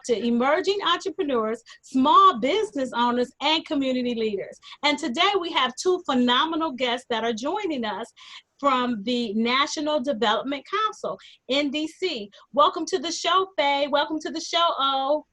to emerging entrepreneurs, small business owners, and community leaders. And today we have two phenomenal guests that are joining us from the National Development Council, NDC. Welcome to the show, Faye. Welcome to the show, O.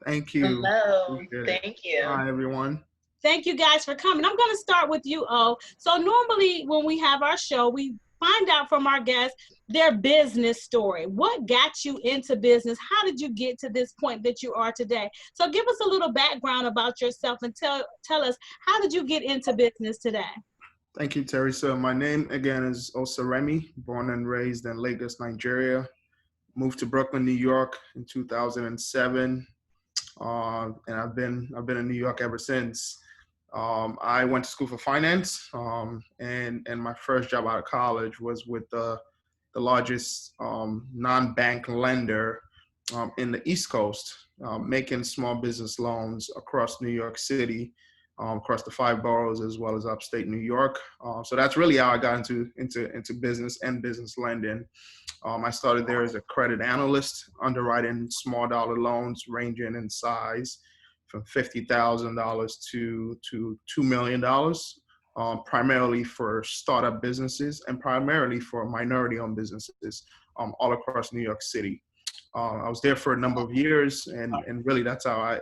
Thank you. Hello. Appreciate it. Thank you. Hi, everyone. Thank you guys for coming. I'm going to start with you, O. So normally when we have our show, we find out from our guests their business story. What got you into business? How did you get to this point that you are today? So give us a little background about yourself and tell us, how did you get into business today? Thank you, Terry. So my name again is Oseremi, born and raised in Lagos, Nigeria. Moved to Brooklyn, New York in 2007. And I've been in New York ever since. I went to school for finance, and my first job out of college was with the largest non-bank lender in the East Coast, making small business loans across New York City, across the 5 boroughs, as well as upstate New York. So that's really how I got into business and business lending. I started there as a credit analyst, underwriting small dollar loans ranging in size from $50,000 to $2 million, primarily for startup businesses and primarily for minority-owned businesses all across New York City. I was there for a number of years, and really that's how I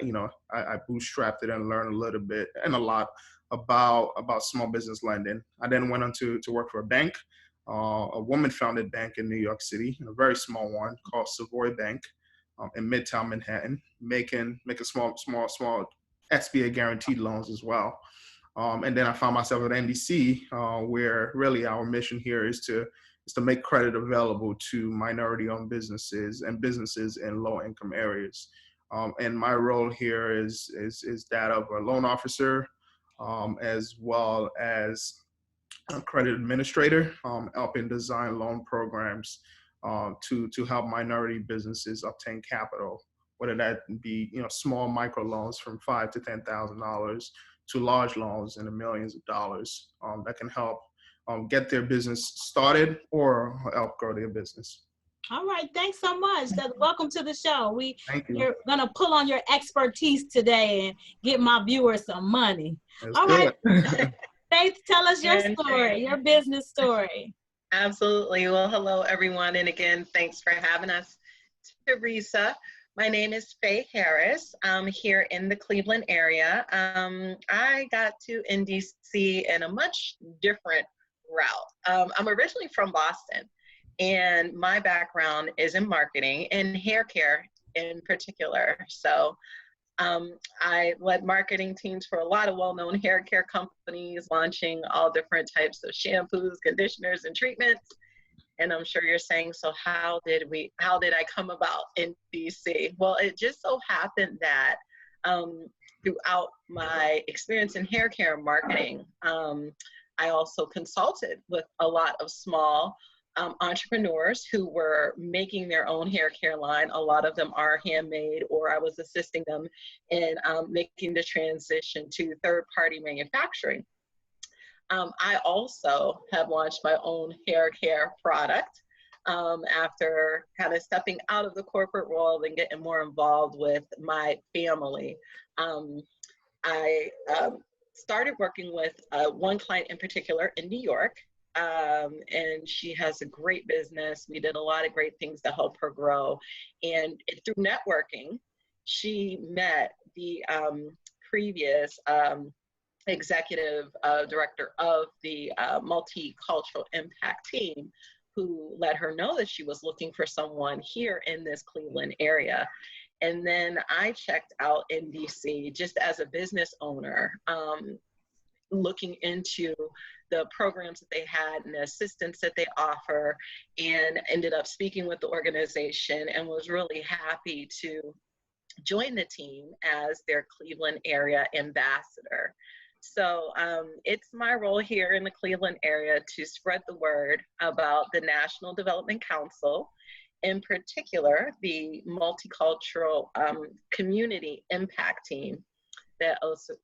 bootstrapped it and learned a little bit and a lot about small business lending. I then went on to work for a bank, a woman-founded bank in New York City, a very small one called Savoy Bank in Midtown Manhattan, making small SBA guaranteed loans as well. And then I found myself at NBC, where really our mission here is to make credit available to minority-owned businesses and businesses in low-income areas. And my role here is that of a loan officer, as well as a credit administrator, helping design loan programs to help minority businesses obtain capital, whether that be small micro loans from $5,000 to $10,000 to large loans in the millions of dollars that can help get their business started or help grow their business. All right, thanks so much. Welcome to the show. Thank you. We're gonna pull on your expertise today and get my viewers some money. Let's All do right, it. Faith, tell us your story, your business story. Absolutely. Well, hello, everyone. And again, thanks for having us, Teresa. My name is Faye Harris. I'm here in the Cleveland area. I got to NDC in a much different route. I'm originally from Boston, and my background is in marketing and hair care in particular. So I led marketing teams for a lot of well-known hair care companies, launching all different types of shampoos, conditioners, and treatments. And I'm sure you're saying, so how did I come about in DC? Well, it just so happened that throughout my experience in hair care and marketing, I also consulted with a lot of small entrepreneurs who were making their own hair care line. A lot of them are handmade, or I was assisting them in making the transition to third-party manufacturing. I also have launched my own hair care product after kind of stepping out of the corporate world and getting more involved with my family. I started working with one client in particular in New York, and she has a great business. We did a lot of great things to help her grow. And through networking, she met the previous executive director of the multicultural impact team, who let her know that she was looking for someone here in this Cleveland area. And then I checked out NDC just as a business owner, looking into the programs that they had and the assistance that they offer, and ended up speaking with the organization and was really happy to join the team as their Cleveland area ambassador. So it's my role here in the Cleveland area to spread the word about the National Development Council, in particular, the multicultural community impact team that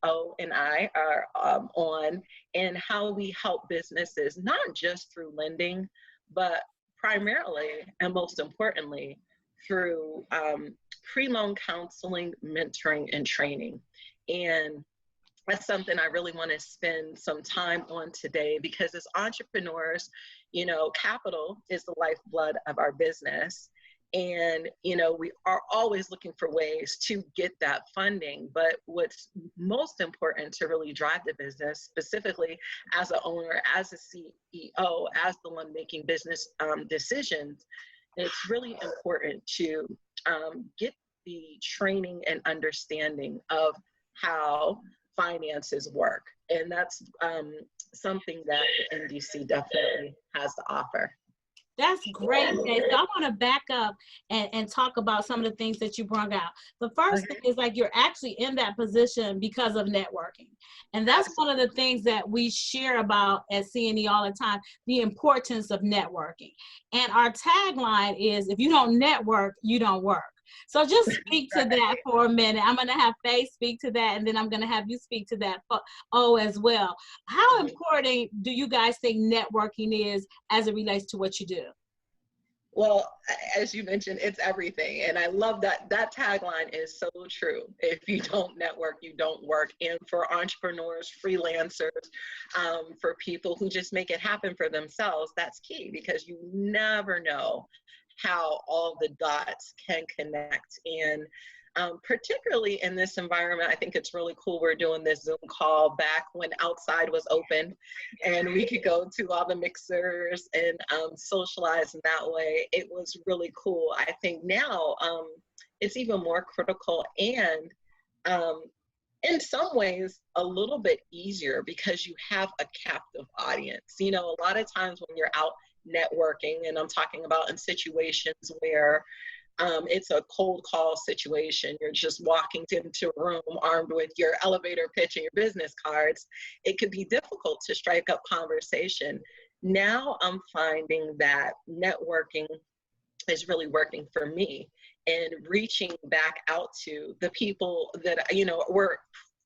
O and I are on, and how we help businesses, not just through lending, but primarily and most importantly, through pre-loan counseling, mentoring, and training. And that's something I really want to spend some time on today, because as entrepreneurs, you know, capital is the lifeblood of our business. And, you know, we are always looking for ways to get that funding. But what's most important to really drive the business, specifically as an owner, as a CEO, as the one making business decisions, it's really important to get the training and understanding of how finances work. And that's something that the NBC definitely has to offer. That's great. Okay, so I want to back up and talk about some of the things that you brought out. The first thing is, like, you're actually in that position because of networking. And that's one of the things that we share about at CNE all the time, the importance of networking. And our tagline is, if you don't network, you don't work. So just speak to that for a minute. I'm going to have Faye speak to that, and then I'm going to have you speak to that as well. How important do you guys think networking is as it relates to what you do? Well, as you mentioned, it's everything. And I love that tagline is so true. If you don't network, you don't work. And for entrepreneurs, freelancers, for people who just make it happen for themselves, that's key, because you never know how all the dots can connect. And particularly in this environment, I think it's really cool we're doing this Zoom call back when outside was open and we could go to all the mixers and socialize in that way. It was really cool. I think now it's even more critical, and in some ways a little bit easier, because you have a captive audience. You know, a lot of times when you're out networking, and I'm talking about in situations where it's a cold call situation, you're just walking into a room armed with your elevator pitch and your business cards, it could be difficult to strike up conversation. Now I'm finding that networking is really working for me, and reaching back out to the people that, you know, were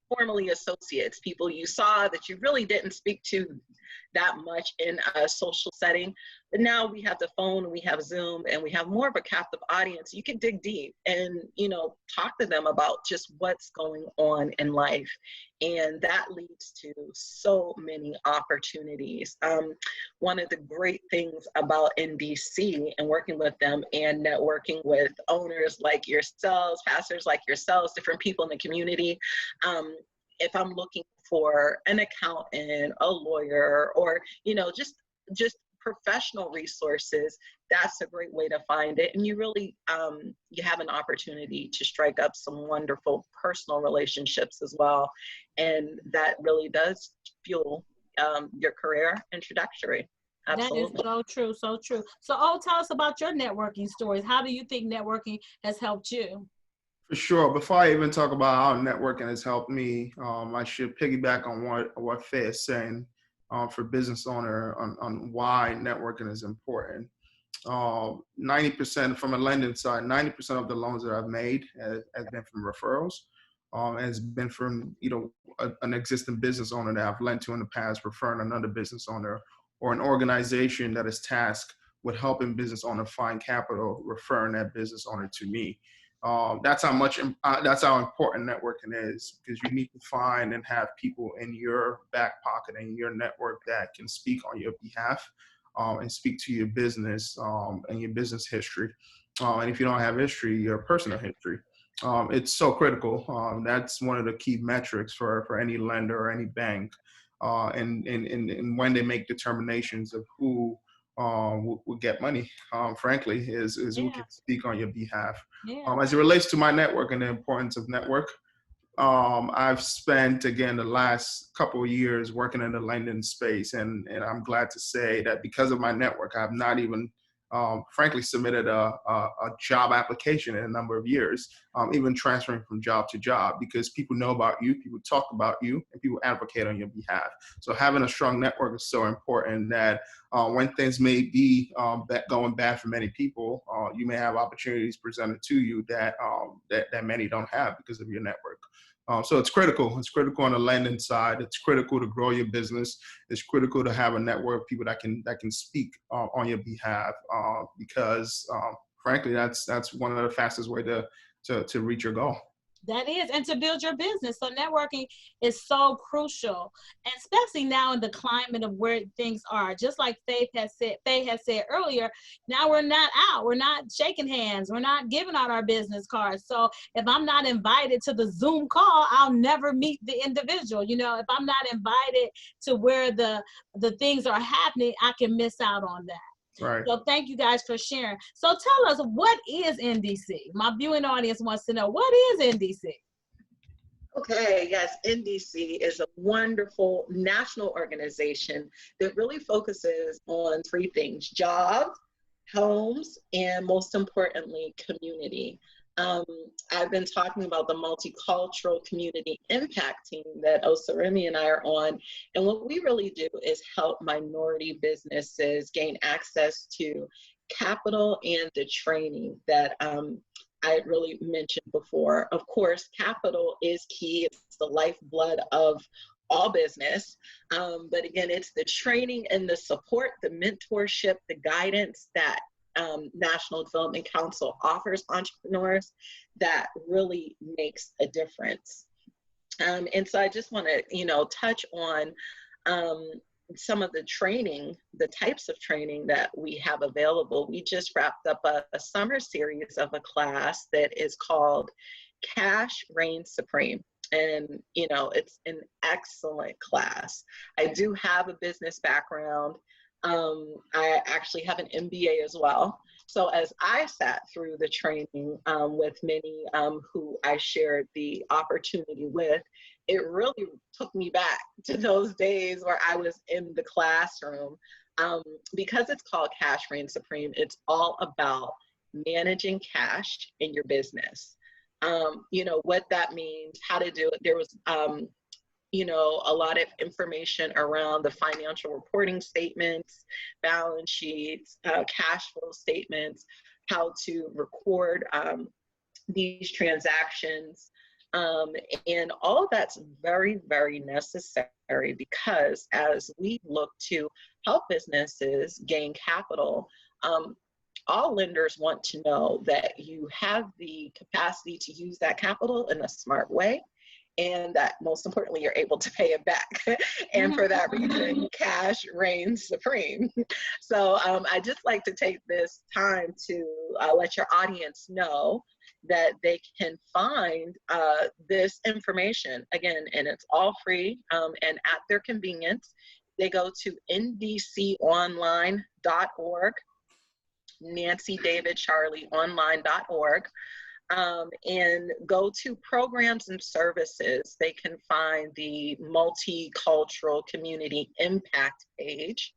formerly associates, people you saw that you really didn't speak to that much in a social setting. But now we have the phone, we have Zoom, and we have more of a captive audience. You can dig deep and, you know, talk to them about just what's going on in life. And that leads to so many opportunities. One of the great things about NBC and working with them and networking with owners like yourselves, pastors like yourselves, different people in the community, if I'm looking for an accountant, a lawyer, or, you know, just professional resources, that's a great way to find it. And you really, you have an opportunity to strike up some wonderful personal relationships as well. And that really does fuel your career and trajectory. Absolutely. That is so true, so true. So, tell us about your networking stories. How do you think networking has helped you? For sure. Before I even talk about how networking has helped me, I should piggyback on what Faye is saying for business owner on why networking is important. 90% from a lending side, 90% of the loans that I've made has been from referrals. Has been from, you know, an existing business owner that I've lent to in the past, referring another business owner, or an organization that is tasked with helping business owner find capital, referring that business owner to me. That's how important networking is, because you need to find and have people in your back pocket and your network that can speak on your behalf and speak to your business and your business history. And if you don't have history, your personal history. It's so critical. That's one of the key metrics for any lender or any bank. And when they make determinations of who will get money, frankly, is who can speak on your behalf. As it relates to my network and the importance of network, I've spent, again, the last couple of years working in the lending space, and I'm glad to say that because of my network, I've not even, frankly, submitted a job application in a number of years, even transferring from job to job, because people know about you, people talk about you, and people advocate on your behalf. So having a strong network is so important that when things may be going bad for many people, you may have opportunities presented to you that many don't have because of your network. So it's critical. It's critical on the lending side. It's critical to grow your business. It's critical to have a network of people that can speak on your behalf, because frankly, that's one of the fastest way to to reach your goal. That is, and to build your business. So networking is so crucial, and especially now in the climate of where things are. Just like Faye has said earlier, now we're not out, we're not shaking hands, we're not giving out our business cards. So if I'm not invited to the Zoom call, I'll never meet the individual. You know, if I'm not invited to where the things are happening, I can miss out on that. Right. So thank you guys for sharing. So tell us, what is NDC? My viewing audience wants to know, what is NDC? Okay, yes, NDC is a wonderful national organization that really focuses on three things: jobs, homes, and most importantly, community. I've been talking about the multicultural community impact team that Oseremi and I are on. And what we really do is help minority businesses gain access to capital and the training that I had really mentioned before. Of course, capital is key. It's the lifeblood of all business. But again, it's the training and the support, the mentorship, the guidance that National Development Council offers entrepreneurs that really makes a difference. And so I just want to, touch on some of the training, the types of training that we have available. We just wrapped up a summer series of a class that is called Cash Reigns Supreme. And, it's an excellent class. I do have a business background. I actually have an MBA as well. So as I sat through the training with many who I shared the opportunity with, it really took me back to those days where I was in the classroom. Because it's called Cash Reigns Supreme, it's all about managing cash in your business. What that means, how to do it. There was a lot of information around the financial reporting statements, balance sheets, cash flow statements, how to record these transactions. And all of that's very, very necessary, because as we look to help businesses gain capital, all lenders want to know that you have the capacity to use that capital in a smart way, and that most importantly, you're able to pay it back. And for that reason, cash reigns supreme. So I just like to take this time to let your audience know that they can find this information, again, and it's all free and at their convenience. They go to ndconline.org, nancydavidcharlieonline.org. And go to programs and services. They can find the multicultural community impact page.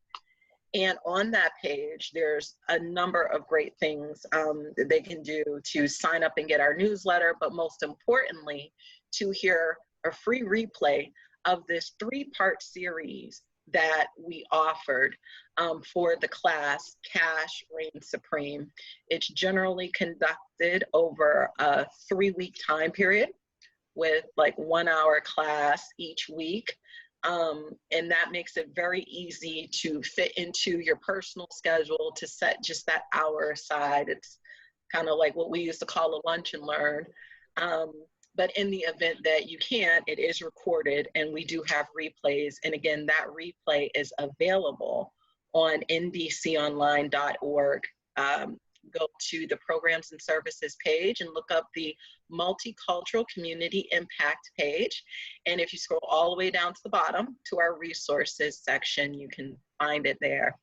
And on that page, there's a number of great things that they can do to sign up and get our newsletter, but most importantly, to hear a free replay of this 3-part series that we offered for the class Cash Reigns Supreme. It's generally conducted over a 3-week time period with like 1-hour class each week. And that makes it very easy to fit into your personal schedule, to set just that hour aside. It's kind of like what we used to call a lunch and learn. But in the event that you can't, it is recorded, and we do have replays. And again, that replay is available on ndconline.org. Go to the programs and services page and look up the multicultural community impact page. And if you scroll all the way down to the bottom to our resources section, you can find it there.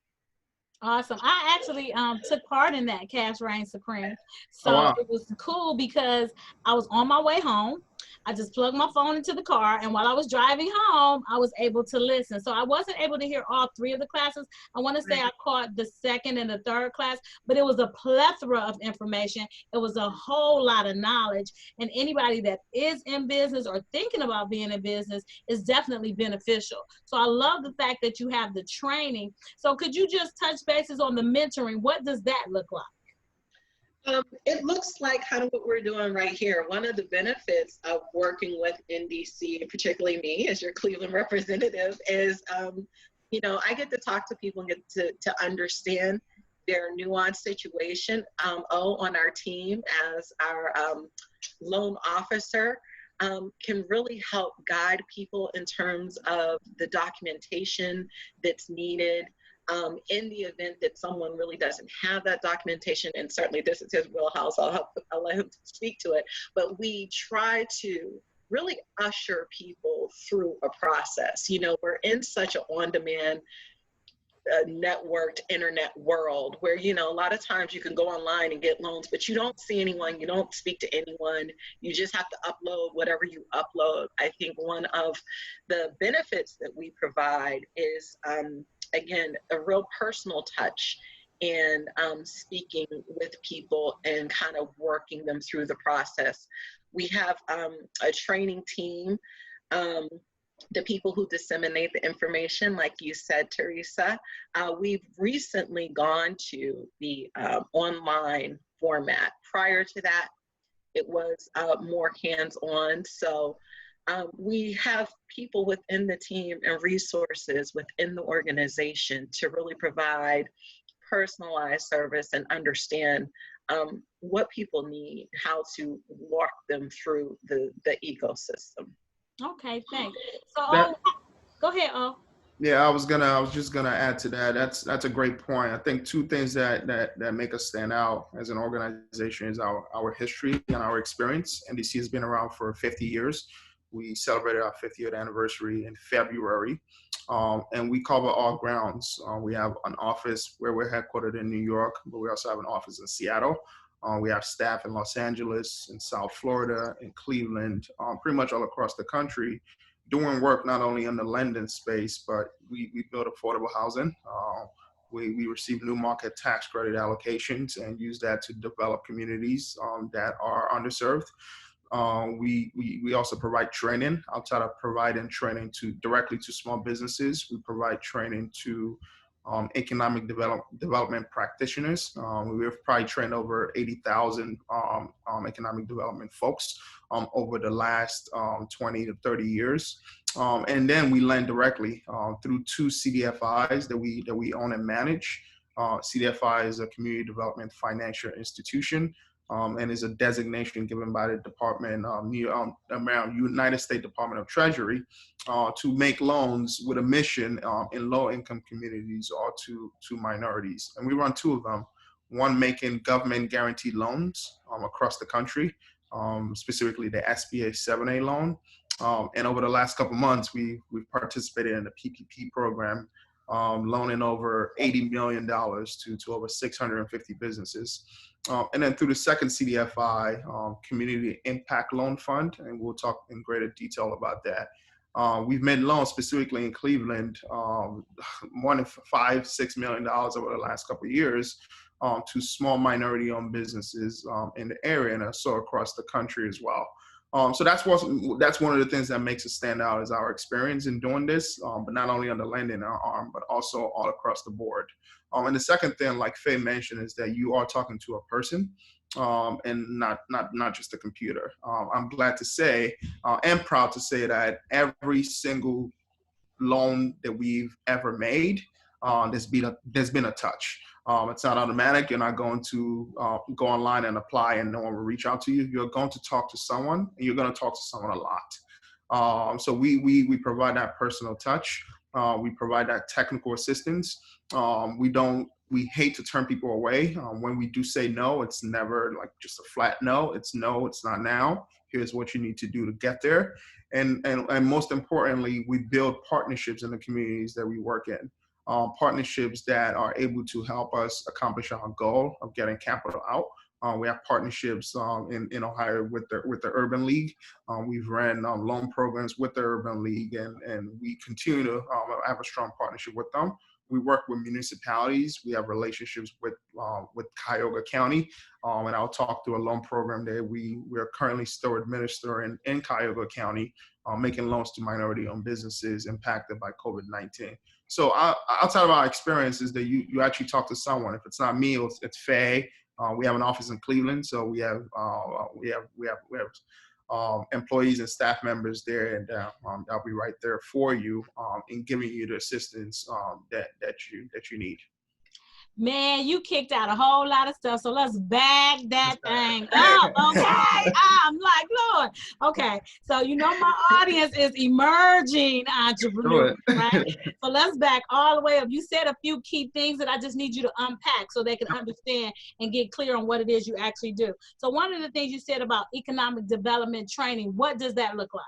Awesome. I actually took part in that Cash Reigns Supreme. So wow. It was cool because I was on my way home. I just plugged my phone into the car, and while I was driving home, I was able to listen. So I wasn't able to hear all 3 of the classes. I want to say I caught the 2nd and the 3rd class, but it was a plethora of information. It was a whole lot of knowledge, and anybody that is in business or thinking about being in business is definitely beneficial. So I love the fact that you have the training. So could you just touch bases on the mentoring? What does that look like? It looks like kind of what we're doing right here. One of the benefits of working with NDC, particularly me as your Cleveland representative, is, I get to talk to people and get to understand their nuanced situation. On our team as our loan officer can really help guide people in terms of the documentation that's needed in the event that someone really doesn't have that documentation. And certainly this is his wheelhouse. I'll let him speak to it. But we try to really usher people through a process. You know, we're in such an on-demand networked internet world where, you know, a lot of times you can go online and get loans, but you don't see anyone, you don't speak to anyone, you just have to upload whatever you upload. I think one of the benefits that we provide is, again, a real personal touch and speaking with people and kind of working them through the process. We have a training team, the people who disseminate the information, like you said, Teresa. We've recently gone to the online format. Prior to that, it was more hands-on. So we have people within the team and resources within the organization to really provide personalized service and understand what people need, how to walk them through the ecosystem. Okay, thanks. So, That, go ahead, yeah, I was just gonna add to that. That's a great point. I think two things that make us stand out as an organization is our history and our experience. NBC has been around for 50 years. We celebrated our 50th anniversary in February, and we cover all grounds. We have an office where we're headquartered in New York, but we also have an office in Seattle. We have staff in Los Angeles, in South Florida, in Cleveland, pretty much all across the country, doing work not only in the lending space, but we build affordable housing. We receive new market tax credit allocations and use that to develop communities that are underserved. We also provide training. Outside of providing training directly to small businesses, we provide training to economic development practitioners. We've probably trained over 80,000 economic development folks over the last 20 to 30 years. And then we lend directly through two CDFIs that we own and manage. CDFI is a community development financial institution. And is a designation given by the Department, United States Department of Treasury, to make loans with a mission in low-income communities or to minorities. And we run two of them, one making government-guaranteed loans across the country, specifically the SBA 7A loan. And over the last couple months, we've participated in the PPP program, loaning over $80 million to over 650 businesses. And then through the second CDFI, Community Impact Loan Fund, and we'll talk in greater detail about that. We've made loans specifically in Cleveland, $1 to $5-6 million over the last couple of years to small minority-owned businesses in the area and also across the country as well. So that's one of the things that makes us stand out is our experience in doing this, but not only on the lending arm, but also all across the board. And the second thing, like Faye mentioned, is that you are talking to a person and not just a computer. I'm glad to say and proud to say that every single loan that we've ever made, there's been a touch. It's not automatic. You're not going to go online and apply and no one will reach out to you. You're going to talk to someone, and you're going to talk to someone a lot. So we provide that personal touch. We provide that technical assistance. We hate to turn people away. When we do say no, it's never like just a flat no. It's no, it's not now. Here's what you need to do to get there. And most importantly, we build partnerships in the communities that we work in. Partnerships that are able to help us accomplish our goal of getting capital out. We have partnerships in Ohio with the Urban League. We've ran loan programs with the Urban League, and we continue to have a strong partnership with them. We work with municipalities. We have relationships with Cuyahoga County, and I'll talk through a loan program that we are currently still administering in Cuyahoga County, making loans to minority-owned businesses impacted by COVID-19. So outside of our experiences, that you actually talk to someone. If it's not me, it's Faye. We have an office in Cleveland, so we have employees and staff members there, and I'll be right there for you in giving you the assistance that you need. Man, you kicked out a whole lot of stuff. So let's back that thing up, okay? I'm like, Lord. Okay. So you know my audience is emerging entrepreneurs, right? So let's back all the way up. You said a few key things that I just need you to unpack so they can understand and get clear on what it is you actually do. So one of the things you said about economic development training, what does that look like?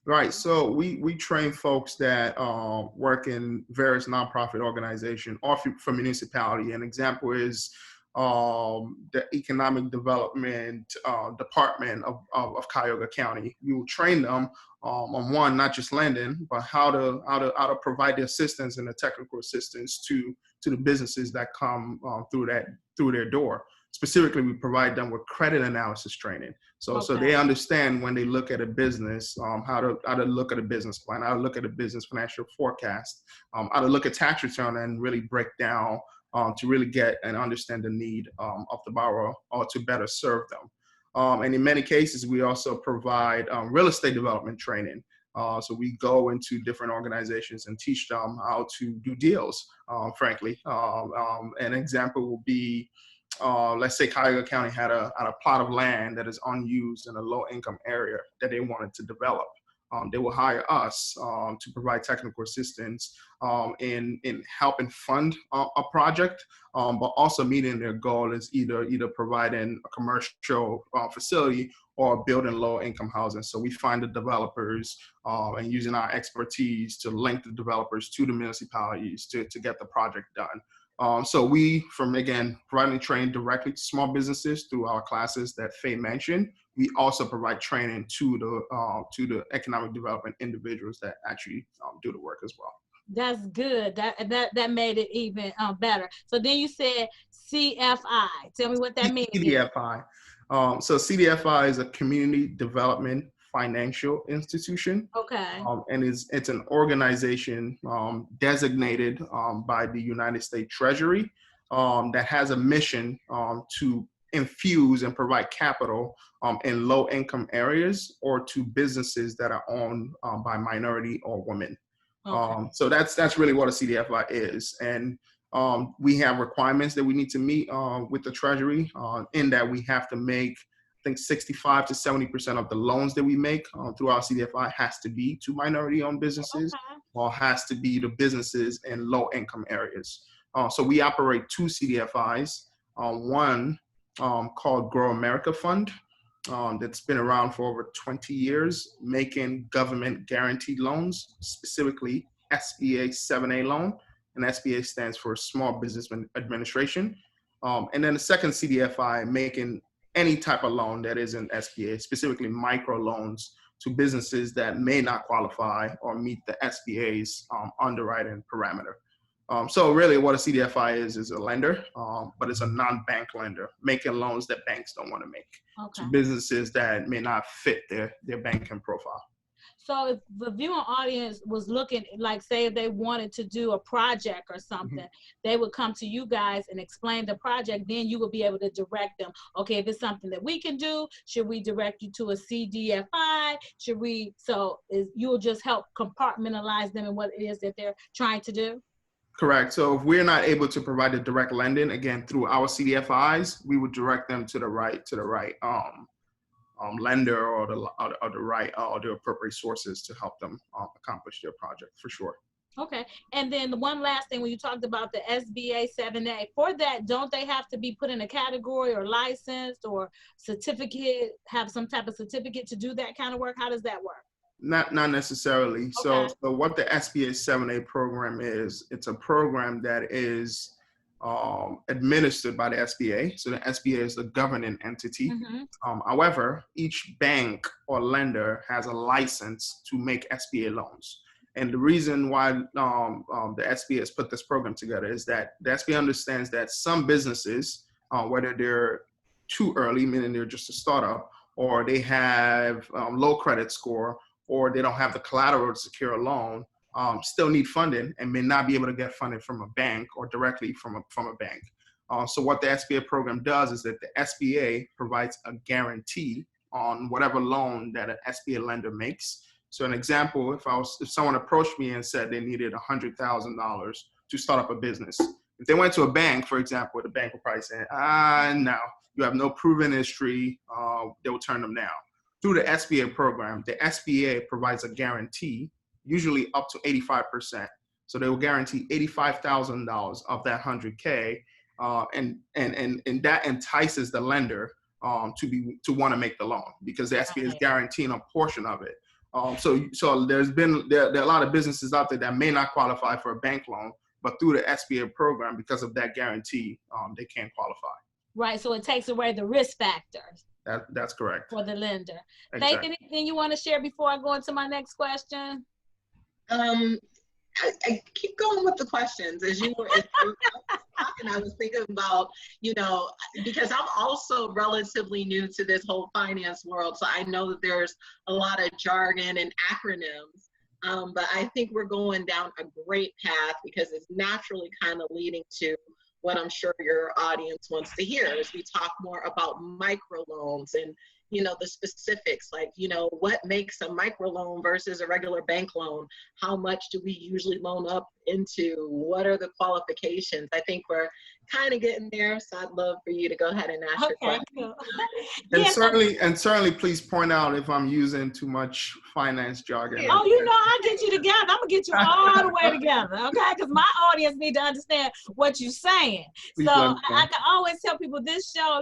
Right. So we train folks that work in various nonprofit organizations or for municipality. An example is the Economic Development Department of Cuyahoga County. We will train them on one, not just lending, but how to provide the assistance and the technical assistance to the businesses that come through their door. Specifically, we provide them with credit analysis training. So they understand when they look at a business, how to look at a business plan, how to look at a business financial forecast, how to look at tax return and really break down to really get and understand the need of the borrower or to better serve them. And in many cases, we also provide real estate development training. So we go into different organizations and teach them how to do deals, frankly. An example will be, let's say Cuyahoga County had a plot of land that is unused in a low-income area that they wanted to develop. They will hire us to provide technical assistance in helping fund a project, but also meeting their goal is either providing a commercial facility or building low-income housing. So we find the developers and using our expertise to link the developers to the municipalities to get the project done. So we, from again, providing training directly to small businesses through our classes that Faye mentioned, we also provide training to the economic development individuals that actually do the work as well. That's good. That made it even better. So then you said CFI. Tell me what that means. CDFI. So CDFI is a community development financial institution. Okay. And it's an organization designated by the United States Treasury that has a mission to infuse and provide capital in low-income areas or to businesses that are owned by minority or women. Okay. So that's really what a CDFI is. And we have requirements that we need to meet with the Treasury in that we have to make, I think 65 to 70% of the loans that we make through our CDFI has to be to minority-owned businesses or has to be to businesses in low-income areas. So we operate two CDFIs, one called Grow America Fund that's been around for over 20 years, making government guaranteed loans, specifically SBA 7A loan, and SBA stands for Small Business Administration. And then the second CDFI making any type of loan that is in SBA, specifically micro loans to businesses that may not qualify or meet the SBA's underwriting parameter. So really what a CDFI is a lender, but it's a non-bank lender, making loans that banks don't want to make to businesses that may not fit their banking profile. So if the viewing audience was looking, like say if they wanted to do a project or something, they would come to you guys and explain the project, then you would be able to direct them. Okay, if it's something that we can do, should we direct you to a CDFI? You'll just help compartmentalize them in what it is that they're trying to do? Correct. So if we're not able to provide the direct lending, again, through our CDFIs, we would direct them to the right lender or the appropriate sources to help them accomplish their project for sure. Okay. And then the one last thing, when you talked about the SBA 7A, for that, don't they have to be put in a category or licensed or certificate, have some type of certificate to do that kind of work? How does that work? Not necessarily. Okay. So what the SBA 7A program is, it's a program that is administered by the SBA. So the SBA is the governing entity. However, each bank or lender has a license to make SBA loans. And the reason why the SBA has put this program together is that the SBA understands that some businesses, whether they're too early, meaning they're just a startup, or they have low credit score, or they don't have the collateral to secure a loan, still need funding and may not be able to get funding from a bank or directly from a bank. So what the SBA program does is that the SBA provides a guarantee on whatever loan that an SBA lender makes. So an example, if someone approached me and said they needed $100,000 to start up a business, If they went to a bank, for example, the bank will probably say, no, you have no proven history, they will turn them down. Through the SBA program, the SBA provides a guarantee, usually up to 85%. So they will guarantee $85,000 of that 100K, and that entices the lender to want to make the loan, because the SBA is guaranteeing a portion of it. So there are a lot of businesses out there that may not qualify for a bank loan, but through the SBA program, because of that guarantee, they can qualify. Right. So it takes away the risk factors. That's correct. For the lender. Exactly. Faith, anything you want to share before I go into my next question? I keep going with the questions as you were talking. I was thinking about, because I'm also relatively new to this whole finance world, so I know that there's a lot of jargon and acronyms. But I think we're going down a great path, because it's naturally kind of leading to what I'm sure your audience wants to hear, as we talk more about microloans and, the specifics, like, what makes a microloan versus a regular bank loan? How much do we usually loan up into? What are the qualifications? I think we're kind of getting there, so I'd love for you to go ahead and ask your question. Cool. And certainly please point out if I'm using too much finance jargon. Oh, I'll get you together. I'm gonna get you all the way together, okay? Because my audience need to understand what you're saying. Please so I can always tell people this show,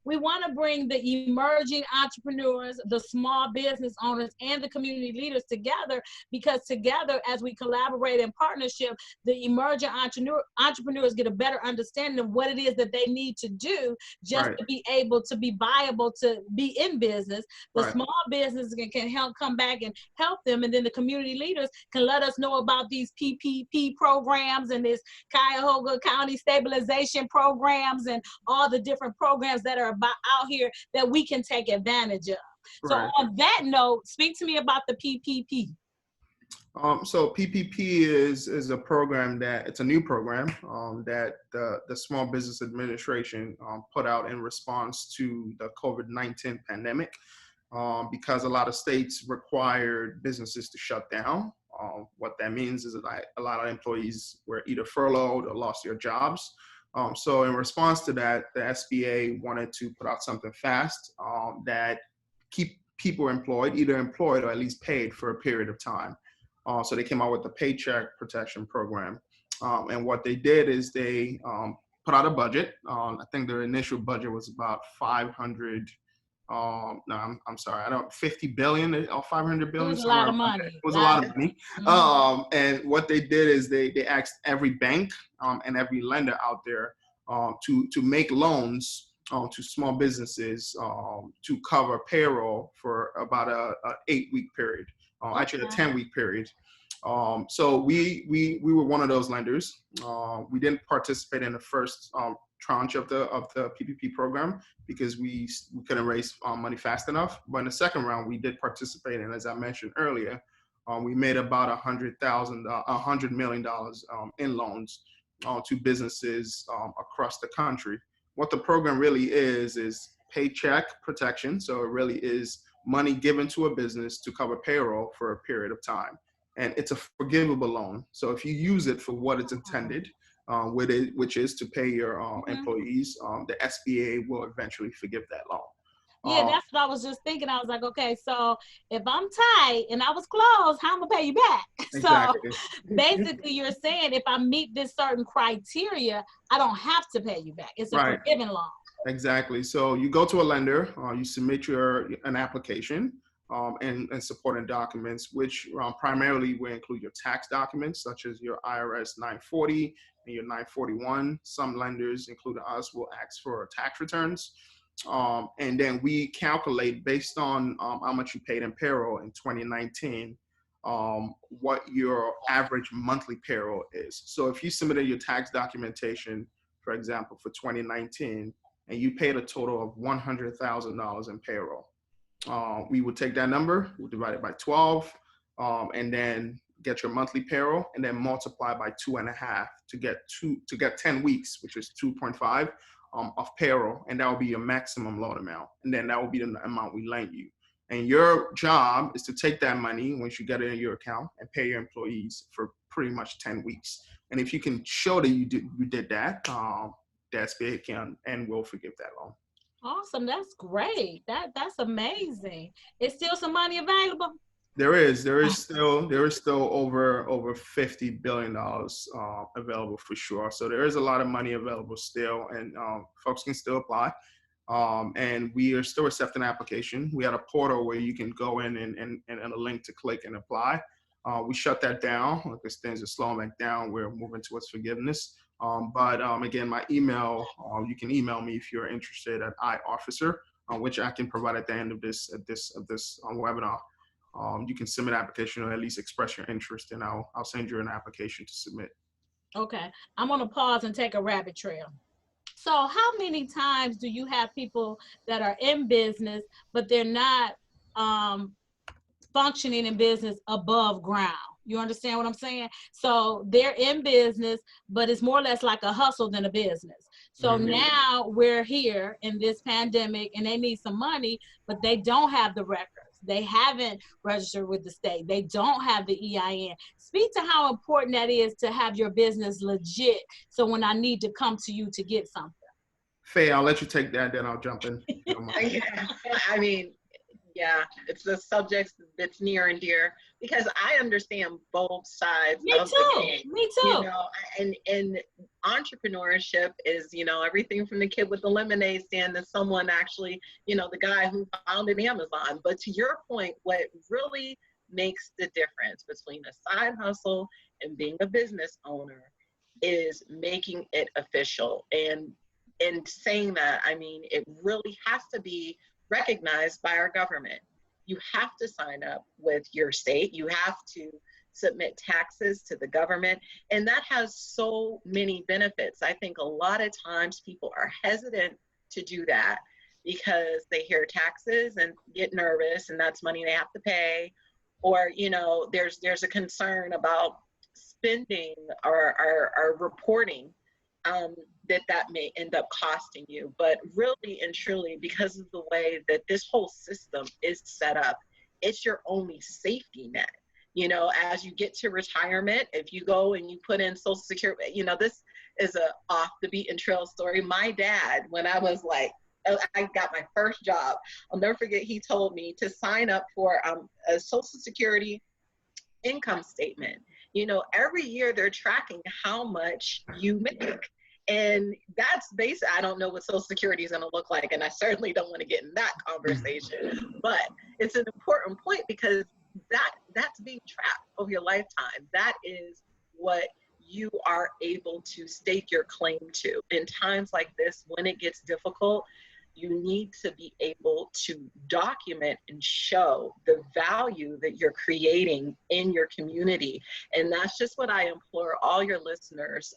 we want to bring the emerging entrepreneurs, the small business owners, and the community leaders together, because together, as we collaborate in partnership, the emerging entrepreneurs get a better understanding of what it is that they need to do just to be able to be viable, to be in business. The small business can help come back and help them, and then the community leaders can let us know about these PPP programs and this Cuyahoga County stabilization programs and all the different programs that are out here that we can take advantage of. So on that note, speak to me about the PPP. So PPP is a program it's a new program that the Small Business Administration put out in response to the COVID-19 pandemic, because a lot of states required businesses to shut down. What that means is that a lot of employees were either furloughed or lost their jobs. So in response to that, the SBA wanted to put out something fast that keep people employed, either employed or at least paid for a period of time. So they came out with the Paycheck protection program. And what they did is they put out a budget. I think their initial budget was about 500. No, I'm sorry. 50 billion or 500 billion. It was a lot of money. It was a lot of money. And what they did is they asked every bank and every lender out there to make loans to small businesses to cover payroll for about a 8-week period, actually a 10-week period. So we were one of those lenders. We didn't participate in the first tranche of the PPP program because we couldn't raise money fast enough. But in the second round, we did participate, and as I mentioned earlier, we made about $100 million in loans to businesses across the country. What the program really is paycheck protection. So it really is money given to a business to cover payroll for a period of time. And it's a forgivable loan. So if you use it for what it's intended, which is to pay your employees, the SBA will eventually forgive that loan. Yeah, that's what I was just thinking. I was like, okay, so if I'm tight and I was closed, how am I gonna pay you back? Exactly. So basically you're saying if I meet this certain criteria, I don't have to pay you back. It's a forgiving loan. Exactly. So you go to a lender, you submit an application and supporting documents, which primarily will include your tax documents, such as your IRS 940 and your 941. Some lenders, including us, will ask for tax returns. And then we calculate based on how much you paid in payroll in 2019, what your average monthly payroll is. So if you submitted your tax documentation, for example, for 2019, and you paid a total of $100,000 in payroll, we would take that number, we'll divide it by 12, and then get your monthly payroll, and then multiply by 2.5 to get 10 weeks, which is 2.5 of payroll, and that will be your maximum loan amount, and then that will be the amount we lend you. And your job is to take that money once you get it in your account and pay your employees for pretty much 10 weeks. And if you can show that you did that, that SBA can and will forgive that loan. Awesome. That's great. That's amazing. Is still some money available? There is still over $50 billion available for sure. So there is a lot of money available still, and folks can still apply. And we are still accepting application. We had a portal where you can go in and a link to click and apply. We shut that down because things are slowing back down. We're moving towards forgiveness. But again, my email, you can email me if you're interested at iOfficer, which I can provide at the end of this webinar. You can submit an application or at least express your interest, and I'll send you an application to submit. Okay, I'm gonna pause and take a rabbit trail. So how many times do you have people that are in business, but they're not functioning in business above ground? You understand what I'm saying? So they're in business, but it's more or less like a hustle than a business. So now we're here in this pandemic and they need some money, but they don't have the records. They haven't registered with the state. They don't have the EIN. Speak to how important that is to have your business legit. So when I need to come to you to get something. Faye, I'll let you take that, then I'll jump in. I mean, yeah, it's a subject that's near and dear because I understand both sides of the game. Me too. You know, and entrepreneurship is, you know, everything from the kid with the lemonade stand to someone actually, you know, the guy who founded Amazon. But to your point, what really makes the difference between a side hustle and being a business owner is making it official. And in saying that, I mean, it really has to be recognized by our government. You have to sign up with your state. You have to submit taxes to the government. And that has so many benefits. I think a lot of times people are hesitant to do that because they hear taxes and get nervous, and that's money they have to pay. Or, you know, there's a concern about spending or reporting that may end up costing you. But really and truly, because of the way that this whole system is set up, it's your only safety net. You know, as you get to retirement, if you go and you put in Social Security, you know, this is a off the beaten trail story. My dad, when I was like, I got my first job, I'll never forget, he told me to sign up for a Social Security income statement. You know, every year they're tracking how much you make. And that's basically, I don't know what Social Security is going to look like, and I certainly don't want to get in that conversation, but it's an important point because that's being tracked over your lifetime. That is what you are able to stake your claim to. In times like this, when it gets difficult, you need to be able to document and show the value that you're creating in your community. And that's just what I implore all your listeners,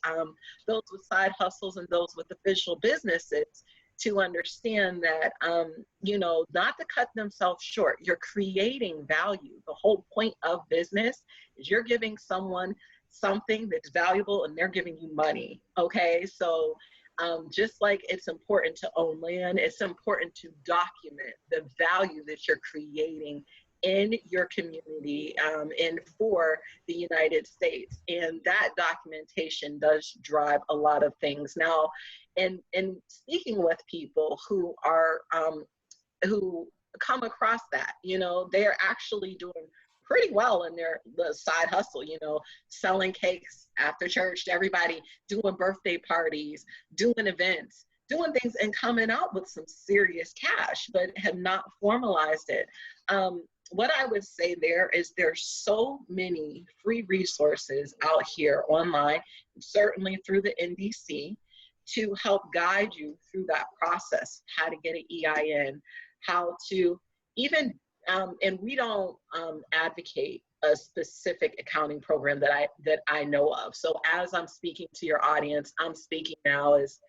those with side hustles and those with official businesses, to understand that, you know, not to cut themselves short. You're creating value. The whole point of business is you're giving someone something that's valuable and they're giving you money, okay? So just like it's important to own land, it's important to document the value that you're creating in your community and for the United States. And that documentation does drive a lot of things. Now, in speaking with people who are, who come across that, you know, they're actually doing pretty well in the side hustle, you know, selling cakes after church to everybody, doing birthday parties, doing events, doing things and coming out with some serious cash, but have not formalized it. What I would say there is there's so many free resources out here online, certainly through the NBC, to help guide you through that process, how to get an EIN, how to even, and we don't advocate a specific accounting program that I know of. So as I'm speaking to your audience, I'm speaking now as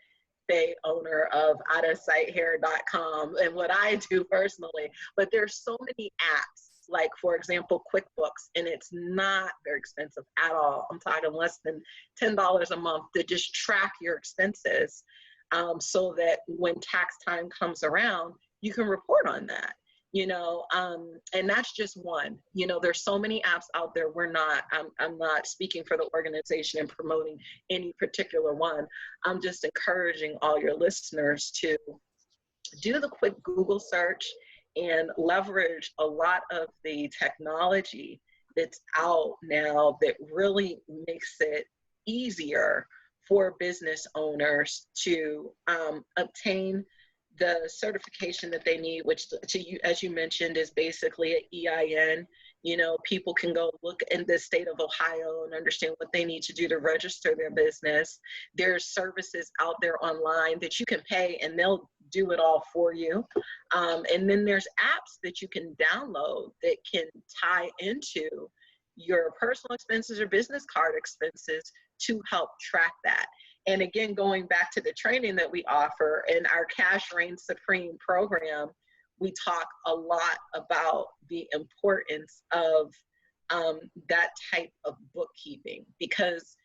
the owner of outofsighthair.com and what I do personally, but there's so many apps, like for example, QuickBooks, and it's not very expensive at all. I'm talking less than $10 a month to just track your expenses so that when tax time comes around, you can report on that. And that's just one. There's so many apps out there. I'm not speaking for the organization and promoting any particular one. I'm just encouraging all your listeners to do the quick Google search and leverage a lot of the technology that's out now that really makes it easier for business owners to obtain the certification that they need, which as you mentioned, is basically an EIN. People can go look in the state of Ohio and understand what they need to do to register their business. There's services out there online that you can pay and they'll do it all for you. And then there's apps that you can download that can tie into your personal expenses or business card expenses to help track that. And again, going back to the training that we offer in our Cash Reigns Supreme program, we talk a lot about the importance of that type of bookkeeping, because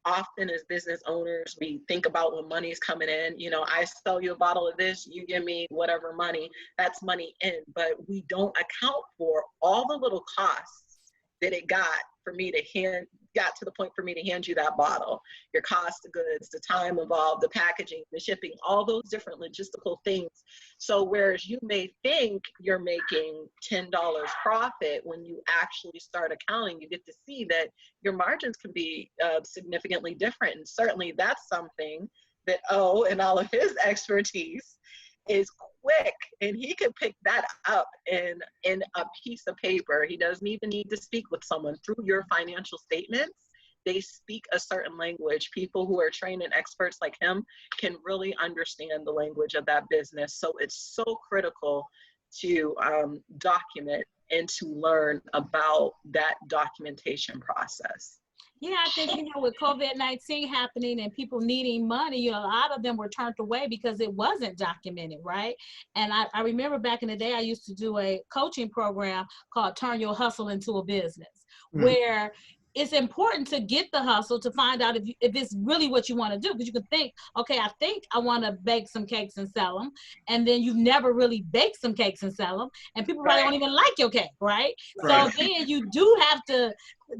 often as business owners, we think about when money's coming in. I sell you a bottle of this, you give me whatever money, that's money in, but we don't account for all the little costs that it got to the point for me to hand you that bottle, your cost of goods, the time involved, the packaging, the shipping, all those different logistical things. So whereas you may think you're making $10 profit, when you actually start accounting, you get to see that your margins can be significantly different. And certainly that's something that in all of his expertise is quick, and he can pick that up in a piece of paper. He doesn't even need to speak with someone. Through your financial statements, they speak a certain language. People who are trained and experts like him can really understand the language of that business. So it's so critical to document and to learn about that documentation process. Yeah, I think, with COVID-19 happening and people needing money, a lot of them were turned away because it wasn't documented, right? And I remember back in the day, I used to do a coaching program called Turn Your Hustle into a Business, where it's important to get the hustle to find out if it's really what you want to do. Because you can think, okay, I think I want to bake some cakes and sell them. And then you've never really baked some cakes and sell them. And people probably don't even like your cake, right? So then you do have to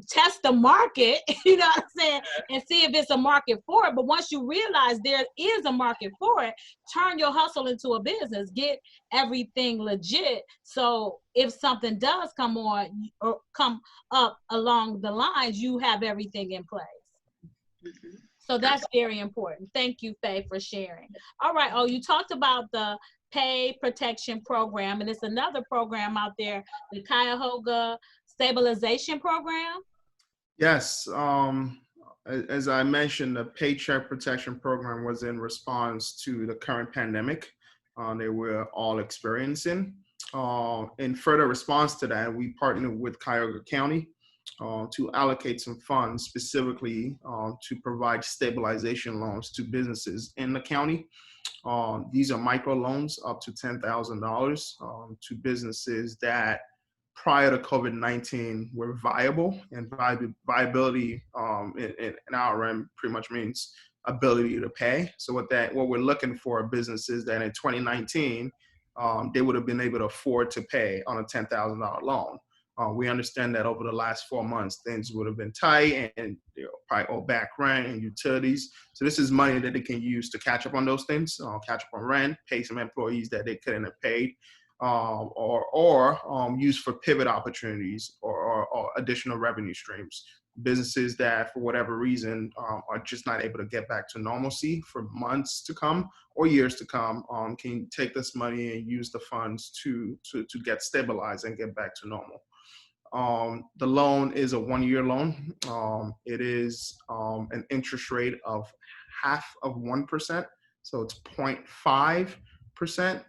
test the market, you know what I'm saying, and see if it's a market for it. But once you realize there is a market for it, turn your hustle into a business, get everything legit. So if something does come on or come up along the lines, you have everything in place. So that's very important. Thank you, Faye, for sharing. All right. You talked about the Pay Protection Program, and it's another program out there, the Cuyahoga Stabilization Program. Yes. As I mentioned, the Paycheck Protection Program was in response to the current pandemic they were all experiencing. In further response to that, we partnered with Cuyahoga County to allocate some funds specifically to provide stabilization loans to businesses in the county. These are micro loans up to $10,000 to businesses that prior to COVID-19 were viable, and viability in our end pretty much means ability to pay. So what we're looking for are businesses that in 2019, they would have been able to afford to pay on a $10,000 loan. We understand that over the last 4 months, things would have been tight and probably owe back rent and utilities. So this is money that they can use to catch up on those things, catch up on rent, pay some employees that they couldn't have paid, or use for pivot opportunities or additional revenue streams. Businesses that, for whatever reason, are just not able to get back to normalcy for months to come or years to come, can take this money and use the funds to get stabilized and get back to normal. The loan is a 1-year loan. It is an interest rate of 0.5%, so it's 0.5%.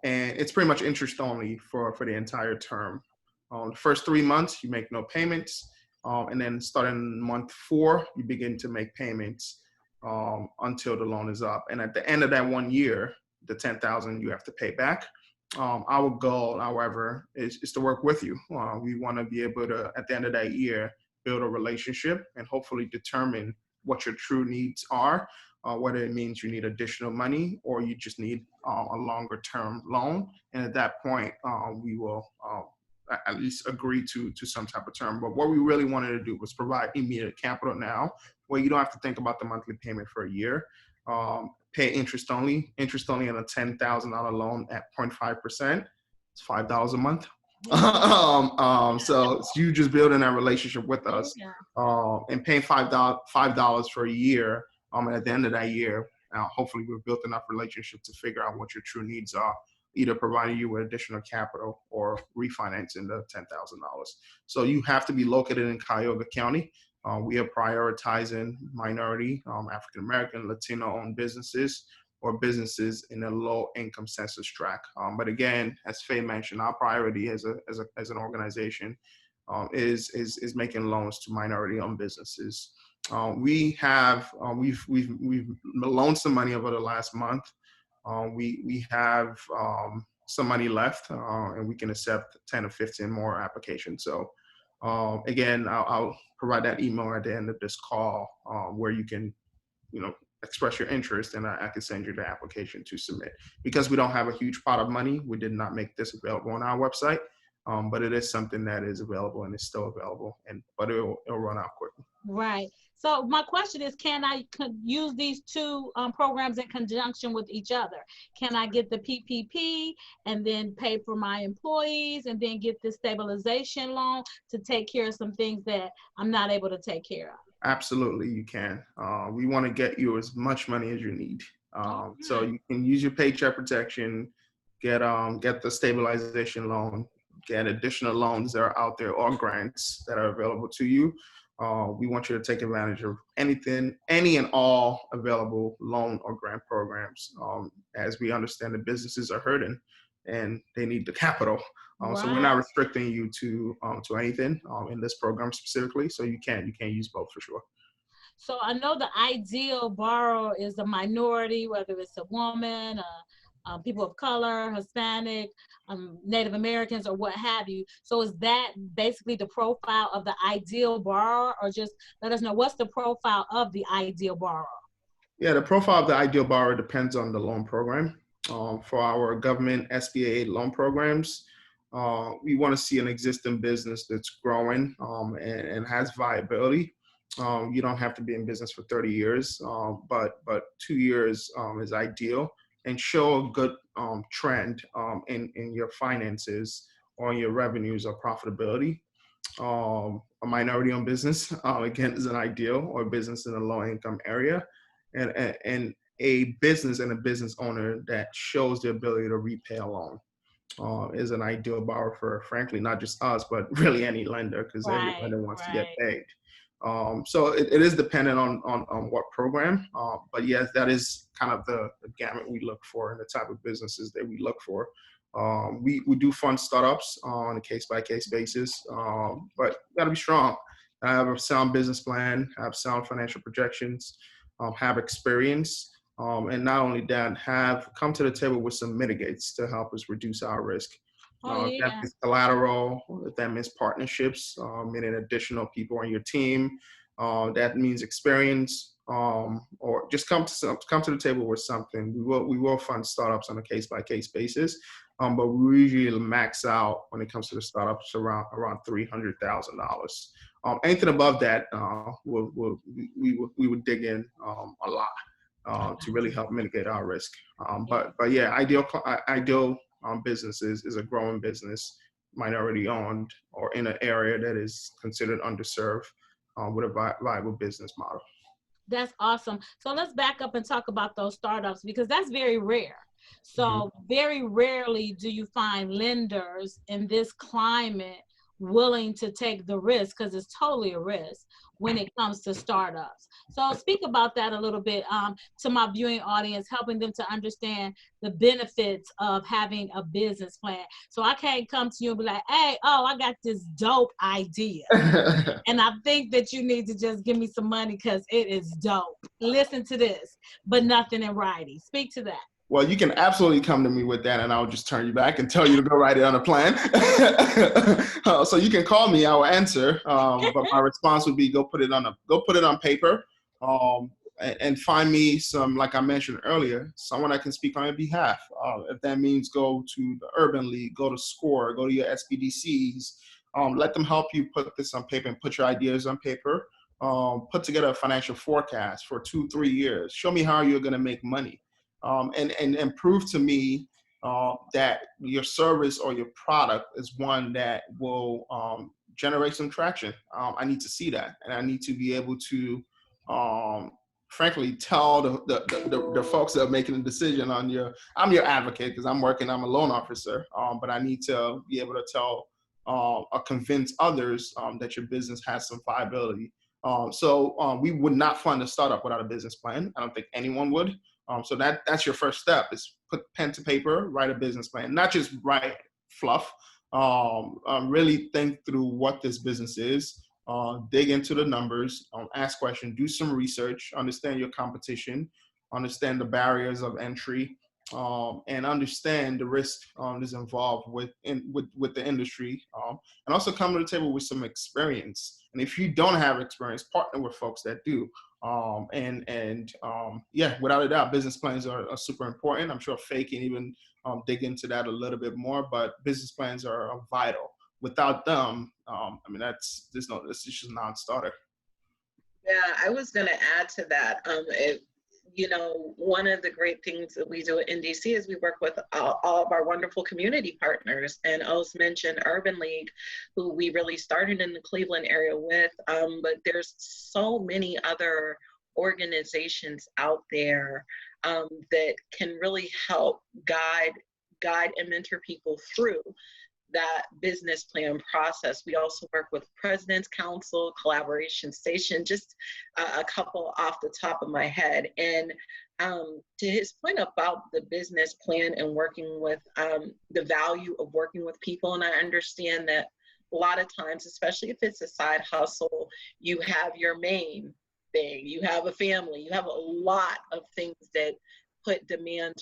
And it's pretty much interest only for the entire term. The first 3 months, you make no payments. And then starting month 4, you begin to make payments until the loan is up. And at the end of that 1 year, the $10,000 you have to pay back. Our goal, however, is to work with you. We want to be able to, at the end of that year, build a relationship and hopefully determine what your true needs are whether it means you need additional money or you just need a longer term loan. And at that point, we will at least agree to some type of term. But what we really wanted to do was provide immediate capital now, where you don't have to think about the monthly payment for a year. Pay interest only on a $10,000 loan at 0.5%. It's $5 a month. So it's you just building that relationship with us, and paying $5 for a year. And at the end of that year, hopefully we've built enough relationship to figure out what your true needs are, either providing you with additional capital or refinancing the $10,000. So you have to be located in Cuyahoga County. We are prioritizing minority, African-American, Latino-owned businesses or businesses in a low-income census tract. But again, as Faye mentioned, our priority as an organization is making loans to minority-owned businesses. We've loaned some money over the last month. We have some money left, and we can accept 10 or 15 more applications. So again, I'll provide that email at the end of this call, where you can, express your interest, and I can send you the application to submit. Because we don't have a huge pot of money, we did not make this available on our website, but it is something that is available and is still available, but it'll run out quickly. Right. So my question is, can I use these two programs in conjunction with each other? Can I get the PPP and then pay for my employees and then get the stabilization loan to take care of some things that I'm not able to take care of? Absolutely, you can. We want to get you as much money as you need. So you can use your Paycheck protection, get the stabilization loan, get additional loans that are out there or grants that are available to you. We want you to take advantage of any and all available loan or grant programs. As we understand, the businesses are hurting and they need the capital. So we're not restricting you to anything in this program specifically. So you can use both for sure. So I know the ideal borrower is a minority, whether it's a woman, people of color, Hispanic, Native Americans, or what have you. So is that basically the profile of the ideal borrower, or just let us know what's the profile of the ideal borrower? Yeah, the profile of the ideal borrower depends on the loan program. For our government SBA loan programs, we want to see an existing business that's growing and has viability. You don't have to be in business for 30 years, but 2 years is ideal, and show a good trend in your finances or your revenues or profitability. A minority-owned business, again, is an ideal, or a business in a low-income area, and a business and a business owner that shows the ability to repay a loan is an ideal borrower for, frankly, not just us, but really any lender, because every lender wants to get paid. So it is dependent on what program, but yes, that is kind of the gamut we look for and the type of businesses that we look for. We do fund startups on a case-by-case basis, but you gotta be strong. Have a sound business plan, have sound financial projections, have experience, and not only that, have come to the table with some mitigates to help us reduce our risk. If that means collateral, if that means partnerships, meaning additional people on your team, that means experience, or just come to the table with something. We will fund startups on a case-by-case basis, but we usually max out when it comes to the startups around $300,000. Anything above that, we would dig in a lot to really help mitigate our risk. But yeah, ideal businesses is a growing business, minority owned, or in an area that is considered underserved, with a viable business model. That's awesome. So let's back up and talk about those startups, because that's very rare. So very rarely do you find lenders in this climate willing to take the risk, because it's totally a risk when it comes to startups. So speak about that a little bit to my viewing audience, helping them to understand the benefits of having a business plan. So I can't come to you and be like, hey, I got this dope idea. And I think that you need to just give me some money because it is dope. Listen to this, but nothing in writing. Speak to that. Well, you can absolutely come to me with that, and I'll just turn you back and tell you to go write it on a plan. So you can call me, I will answer. But my response would be, go put it on paper. and find me some, like I mentioned earlier, someone that can speak on your behalf. If that means go to the Urban League, go to SCORE, go to your SBDCs, let them help you put this on paper and put your ideas on paper. Put together a financial forecast for 2-3 years. Show me how you're going to make money, and prove to me that your service or your product is one that will generate some traction. I need to see that, and I need to be able to, frankly, tell the folks that are making a decision on your. I'm your advocate because I'm a loan officer, but I need to be able to tell or convince others that your business has some viability. So we would not fund a startup without a business plan. I don't think anyone would. So that's your first step, is put pen to paper, write a business plan, not just write fluff. Really think through what this business is, dig into the numbers, ask questions, do some research, understand your competition, understand the barriers of entry, and understand the risk that's involved with the industry, and also come to the table with some experience. And if you don't have experience, partner with folks that do. Yeah, without a doubt, business plans are super important. I'm sure Faye can even dig into that a little bit more, but business plans are vital. Without them, I mean, this is just a non-starter. Yeah, I was going to add to that. One of the great things that we do at NDC is we work with all of our wonderful community partners. And Os mentioned Urban League, who we really started in the Cleveland area with, but there's so many other organizations out there that can really help guide and mentor people through that business plan process. We also work with President's Council, Collaboration Station, just a couple off the top of my head. And to his point about the business plan and working with the value of working with people, and I understand that a lot of times, especially if it's a side hustle, you have your main thing, you have a family, you have a lot of things that put demand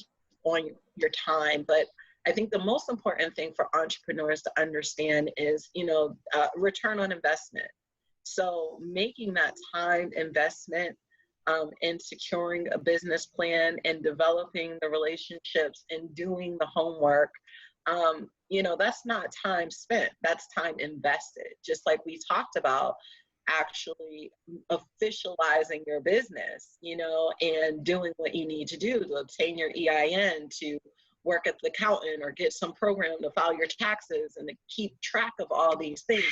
on your time. But I think the most important thing for entrepreneurs to understand is, return on investment. So making that time investment in securing a business plan and developing the relationships and doing the homework, that's not time spent, that's time invested. Just like we talked about, actually officializing your business, and doing what you need to do to obtain your EIN, to work at the accountant or get some program to file your taxes and to keep track of all these things.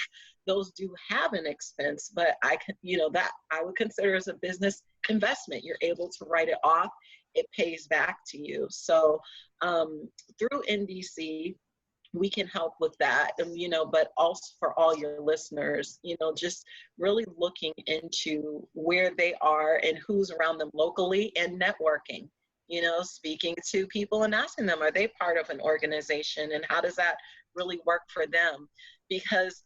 Those do have an expense, but that I would consider as a business investment. You're able to write it off, it pays back to you. So through NDC, we can help with that, but also for all your listeners, just really looking into where they are and who's around them locally and networking. Speaking to people and asking them, are they part of an organization, and how does that really work for them? Because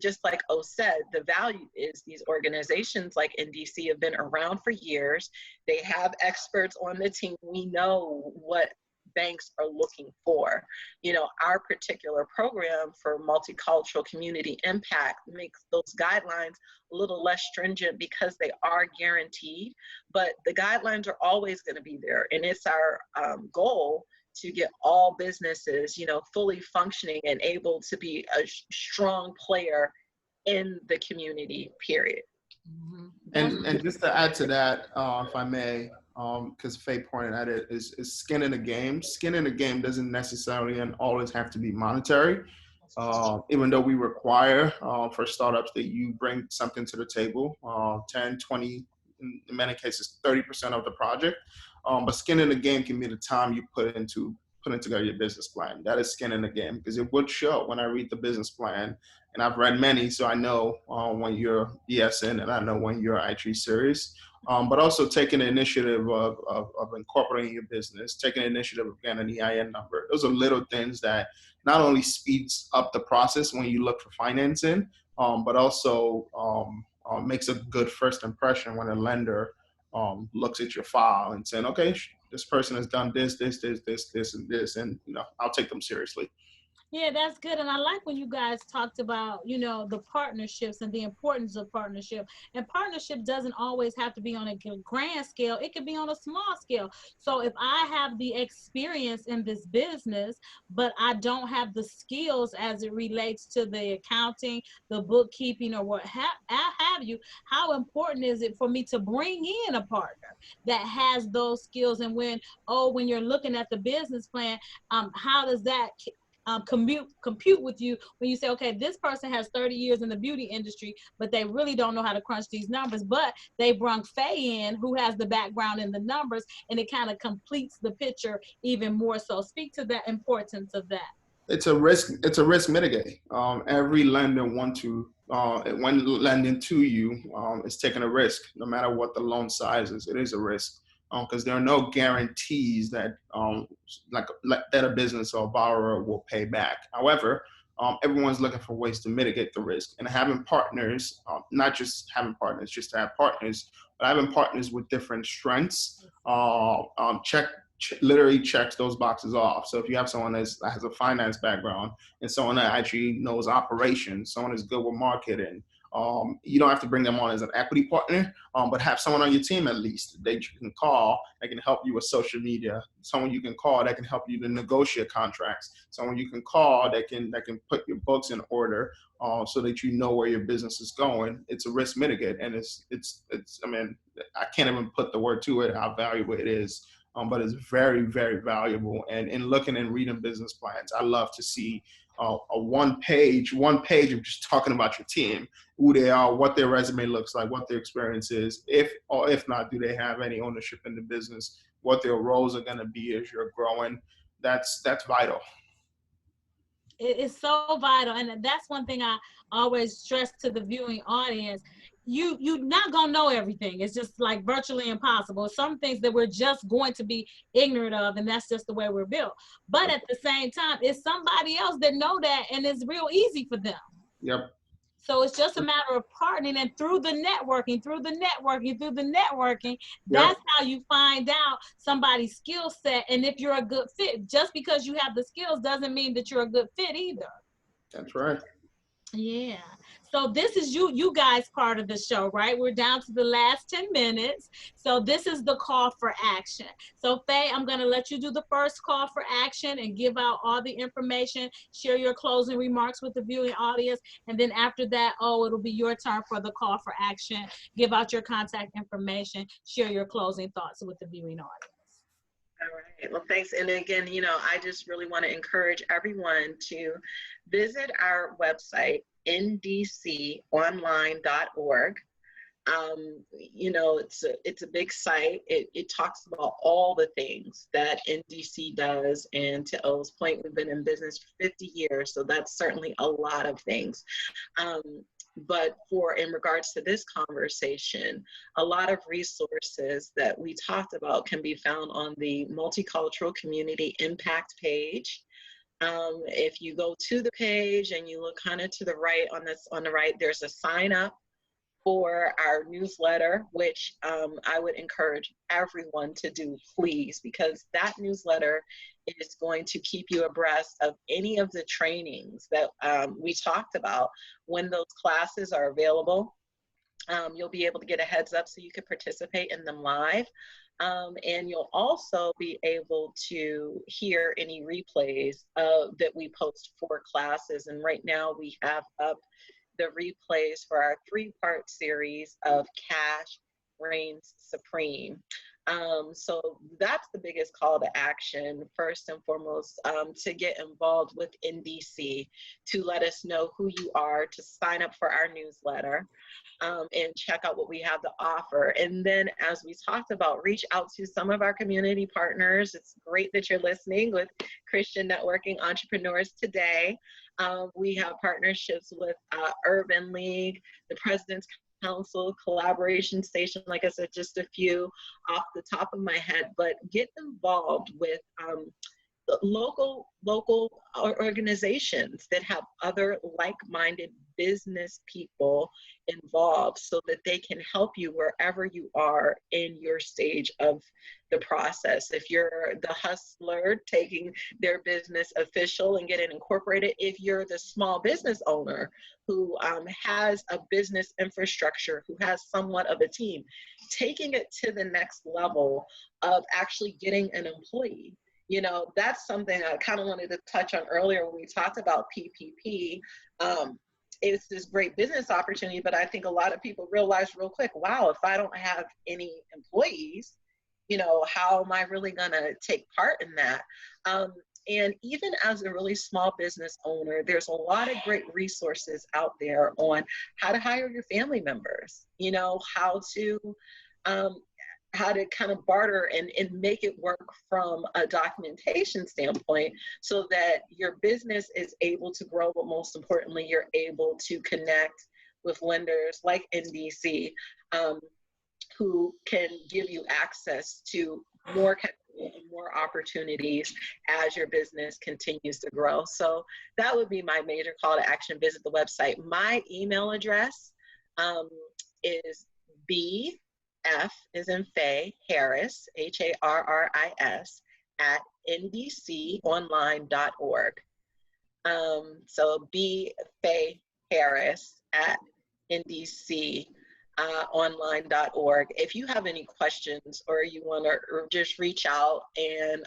just like O said, the value is these organizations like NDC have been around for years. They have experts on the team. We know what banks are looking for. Our particular program for multicultural community impact makes those guidelines a little less stringent because they are guaranteed, but the guidelines are always going to be there. And it's our goal to get all businesses, fully functioning and able to be a strong player in the community, period. Mm-hmm. And just to add to that, if I may, because Faye pointed at it, is skin in the game. Skin in the game doesn't necessarily and always have to be monetary. Even though we require for startups that you bring something to the table, 10, 20, in many cases, 30% of the project. But skin in the game can be the time you put into putting together your business plan. That is skin in the game, because it would show when I read the business plan, and I've read many, so I know when you're BSing and I know when you're actually serious. But also taking the initiative of incorporating your business, taking the initiative of getting an EIN number. Those are little things that not only speeds up the process when you look for financing, but also makes a good first impression when a lender looks at your file and saying, okay, this person has done this, and this, and I'll take them seriously. Yeah, that's good. And I like when you guys talked about, the partnerships and the importance of partnership. And partnership doesn't always have to be on a grand scale. It could be on a small scale. So if I have the experience in this business, but I don't have the skills as it relates to the accounting, the bookkeeping, or what have you, how important is it for me to bring in a partner that has those skills? And when you're looking at the business plan, how does that compute with you when you say, okay, this person has 30 years in the beauty industry, but they really don't know how to crunch these numbers, but they brung Faye in who has the background in the numbers, and it kind of completes the picture even more. So speak to the importance of that. It's a risk. It's a risk mitigate. Every lender when lending to you, is taking a risk, no matter what the loan size is. It is a risk because there are no guarantees that that a business or a borrower will pay back. However, everyone's looking for ways to mitigate the risk, and having partners, not just having partners, just to have partners, but having partners with different strengths. Literally checks those boxes off. So if you have someone that has a finance background and someone that actually knows operations, someone is good with marketing, you don't have to bring them on as an equity partner, but have someone on your team at least that you can call that can help you with social media, someone you can call that can help you to negotiate contracts, someone you can call that can put your books in order, so that you know where your business is going. It's a risk mitigate, and it's I mean, I can't even put the word to it how valuable it is. But it's very, very valuable. And in looking and reading business plans, I love to see a one page of just talking about your team, who they are, what their resume looks like, what their experience is, if not, do they have any ownership in the business, what their roles are going to be as you're growing. That's vital. It is so vital, and that's one thing I always stress to the viewing audience. You're not gonna know everything. It's just like virtually impossible. Some things that we're just going to be ignorant of, and that's just the way we're built. But at the same time, it's somebody else that know that, and it's real easy for them. Yep. So it's just a matter of partnering, and through the networking, Yep. that's how you find out somebody's skill set. And if you're a good fit, just because you have the skills doesn't mean that you're a good fit either. That's right. Yeah. So this is you guys part of the show, right? We're down to the last 10 minutes. So this is the call for action. So Faye, I'm going to let you do the first call for action and give out all the information, share your closing remarks with the viewing audience. And then after that, it'll be your turn for the call for action. Give out your contact information, share your closing thoughts with the viewing audience. All right. Well, thanks. And again, I just really want to encourage everyone to visit our website, ndconline.org. It's a big site. It talks about all the things that NDC does. And to O's point, we've been in business for 50 years. So that's certainly a lot of things. But in regards to this conversation, a lot of resources that we talked about can be found on the Multicultural Community Impact page. If you go to the page and you look kind of to the right, on the right, there's a sign up for our newsletter, which I would encourage everyone to do, please, because that newsletter is going to keep you abreast of any of the trainings that we talked about. When those classes are available, you'll be able to get a heads up so you can participate in them live. And you'll also be able to hear any replays that we post for classes. And right now we have up the replays for our 3-part series of Cash Reigns Supreme. So that's the biggest call to action, first and foremost, to get involved with NDC, to let us know who you are, to sign up for our newsletter, and check out what we have to offer. And then, as we talked about, reach out to some of our community partners. It's great that you're listening with Christian Networking Entrepreneurs today. We have partnerships with Urban League, the President's Council, Collaboration Station, like I said, just a few off the top of my head, but get involved with local organizations that have other like-minded business people involved so that they can help you wherever you are in your stage of the process. If you're the hustler taking their business official and getting incorporated, if you're the small business owner who has a business infrastructure, who has somewhat of a team, taking it to the next level of actually getting an employee. You know, that's something I kind of wanted to touch on earlier when we talked about PPP. It's this great business opportunity, but I think a lot of people realize real quick, wow, if I don't have any employees, you know, how am I really gonna take part in that? And even as a really small business owner, there's a lot of great resources out there on how to hire your family members, you know, how to kind of barter and make it work from a documentation standpoint so that your business is able to grow, but most importantly, you're able to connect with lenders like NBC, who can give you access to more capital and more opportunities as your business continues to grow. So that would be my major call to action. Visit the website. My email address is F is in Faye, Harris, Harris, at ndconline.org. So B Faye Harris at ndconline.org. If you have any questions or you want to just reach out and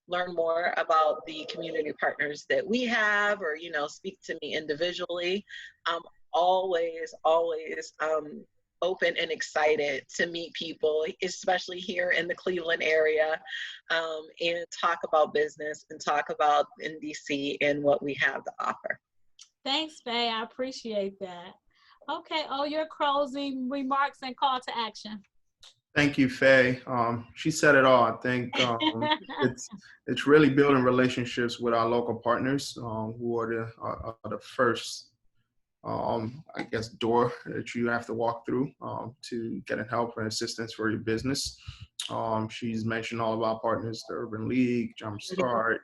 learn more about the community partners that we have, or, you know, speak to me individually, I'm always open and excited to meet people, especially here in the Cleveland area, and talk about business and talk about NBC and what we have to offer. Thanks, Faye. I appreciate that. Okay, your closing remarks and call to action. Thank you, Faye. She said it all. I think it's really building relationships with our local partners, who are the first, I guess, door that you have to walk through to getting help and assistance for your business. She's mentioned all of our partners, the Urban League, Jumpstart,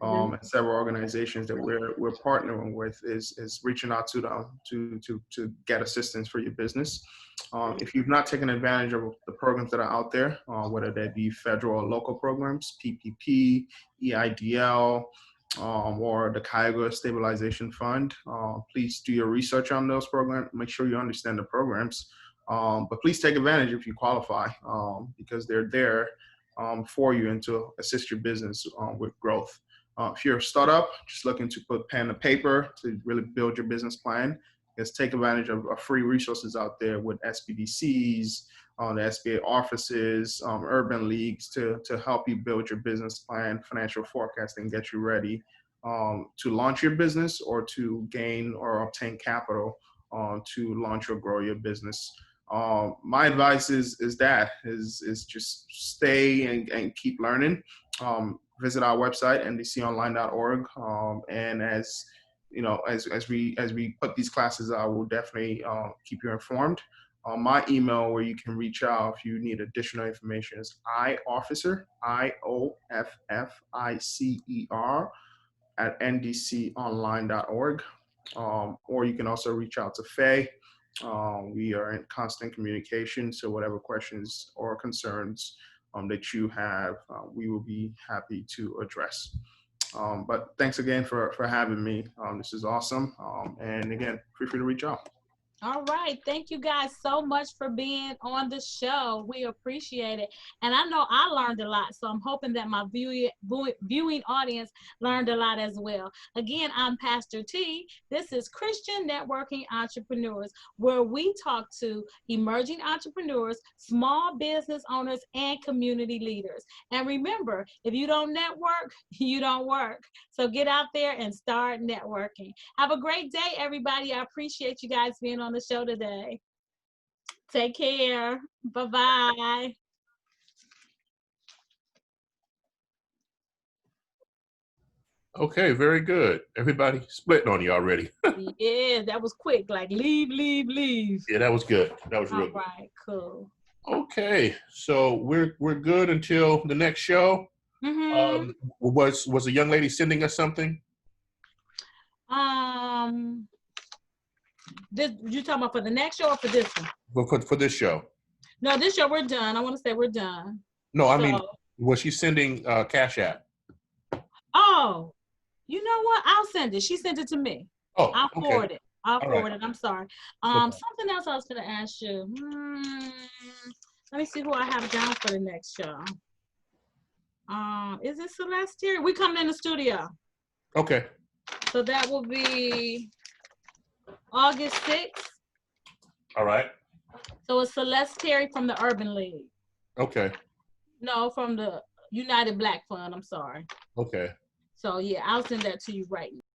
and several organizations that we're partnering with is reaching out to them to get assistance for your business. If you've not taken advantage of the programs that are out there, whether they be federal or local programs, PPP, EIDL, or the Cuyahoga Stabilization Fund, please do your research on those programs. Make sure you understand the programs. But please take advantage if you qualify, because they're there for you and to assist your business with growth. If you're a startup, just looking to put pen to paper to really build your business plan, just take advantage of free resources out there with SBDCs, the SBA offices, urban leagues to help you build your business plan, financial forecasting, get you ready to launch your business or to gain or obtain capital to launch or grow your business. My advice is just stay and keep learning. Visit our website, ndconline.org, and as you know, as we put these classes out, we'll definitely keep you informed. My email where you can reach out if you need additional information is iofficer, IOFFICER, at ndconline.org. Or you can also reach out to Faye. We are in constant communication, so whatever questions or concerns that you have, we will be happy to address. But thanks again for having me. This is awesome. And again, feel free to reach out. All right. Thank you guys so much for being on the show. We appreciate it. And I know I learned a lot, so I'm hoping that my viewing audience learned a lot as well. Again, I'm Pastor T. This is Christian Networking Entrepreneurs, where we talk to emerging entrepreneurs, small business owners, and community leaders. And remember, if you don't network, you don't work. So get out there and start networking. Have a great day, everybody. I appreciate you guys being on the show today. Take care. Bye-bye. Okay, very good. Everybody splitting on you already. Yeah, that was quick. Like leave. Yeah, that was good. That was real good. All right, cool. Okay, so we're good until the next show. Mm-hmm. Was a young lady sending us something? You talking about for the next show or for this one? For this show? No, this show we're done. I want to say we're done. No, I mean, was she sending Cash App? Oh, you know what? I'll send it. She sent it to me. Oh, I'll forward it. I'll All forward right. it. I'm sorry. Okay. Something else I was gonna ask you. Let me see who I have down for the next show. Is it Celeste here? We coming in the studio. Okay. So that will be August 6th. All right. So it's Celeste Terry from the Urban League. Okay. No, from the United Black Fund. I'm sorry. Okay. So yeah, I'll send that to you right